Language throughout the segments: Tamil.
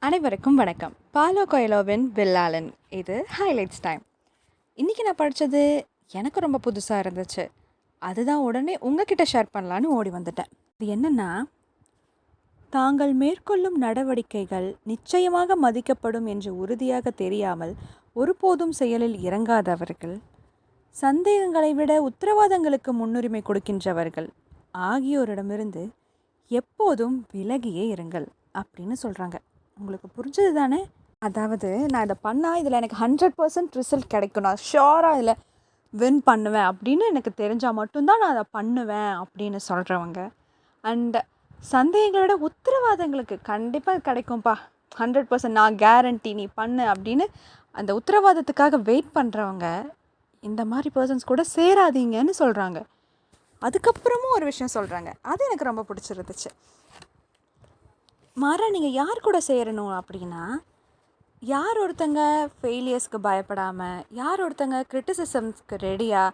அனைவருக்கும் வணக்கம். பாலோ கொய்லோவின் வில்லாலன். இது ஹைலைட்ஸ் டைம். இன்றைக்கி நான் படித்தது எனக்கு ரொம்ப புதுசாக இருந்துச்சு. அதுதான் உடனே உங்ககிட்ட ஷேர் பண்ணலான்னு ஓடி வந்துட்டேன். இது என்னென்னா, தாங்கள் மேற்கொள்ளும் நடவடிக்கைகள் நிச்சயமாக மதிக்கப்படும் என்று உறுதியாக தெரியாமல் ஒருபோதும் செயலில் இறங்காதவர்கள், சந்தேகங்களை விட உத்தரவாதங்களுக்கு முன்னுரிமை கொடுக்கின்றவர்கள் ஆகியோரிடமிருந்து எப்போதும் விலகியே இருங்கள் அப்படின்னு சொல்கிறாங்க. உங்களுக்கு புரிஞ்சது தானே? அதாவது நான் இதை பண்ணால் இதில் எனக்கு 100% ரிசல்ட் கிடைக்கும், நான் ஷியோராக இதில் வின் பண்ணுவேன் அப்படின்னு எனக்கு தெரிஞ்சால் மட்டும்தான் நான் அதை பண்ணுவேன் அப்படின்னு சொல்கிறவங்க. அண்ட் சந்தேகங்களோட உத்தரவாதங்களுக்கு கண்டிப்பாக கிடைக்கும்ப்பா, 100% நான் கேரண்டி நீ பண்ணு அப்படின்னு அந்த உத்தரவாதத்துக்காக வெயிட் பண்ணுறவங்க, இந்த மாதிரி பர்சன்ஸ் கூட சேராதீங்கன்னு சொல்கிறாங்க. அதுக்கப்புறமும் ஒரு விஷயம் சொல்கிறாங்க, அது எனக்கு ரொம்ப பிடிச்சிருந்துச்சு. மாறா நீங்கள் யார் கூட சேரணும் அப்படின்னா, யார் ஒருத்தங்க ஃபெயிலியர்ஸ்க்கு பயப்படாமல், யார் ஒருத்தங்க கிரிட்டிசிசம்ஸ்க்கு ரெடியாக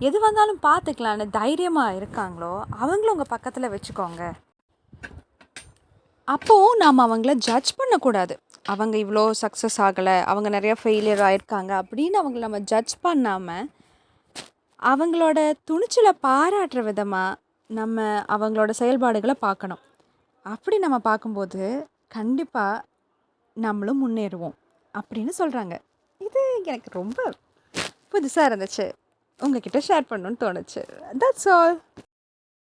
எது வந்தாலும் பார்த்துக்கலான்னு தைரியமாக இருக்காங்களோ அவங்கள உங்கள் பக்கத்தில் வச்சுக்கோங்க. அப்போது நாம் அவங்கள ஜட்ஜ் பண்ணக்கூடாது. அவங்க இவ்வளோ சக்ஸஸ் ஆகலை, அவங்க நிறையா ஃபெயிலியர் ஆகிருக்காங்க அப்படின்னு அவங்கள நம்ம ஜட்ஜ் பண்ணாமல், அவங்களோட துணிச்சலை பாராட்டுற விதமாக நம்ம அவங்களோட செயல்பாடுகளை பார்க்கணும். அப்படி நம்ம பார்க்கும்போது கண்டிப்பாக நம்மளும் முன்னேறுவோம் அப்படின்னு சொல்கிறாங்க. இது எனக்கு ரொம்ப புதுசாக இருந்துச்சு, உங்ககிட்ட ஷேர் பண்ணணுன்னு தோணுச்சு. That's all.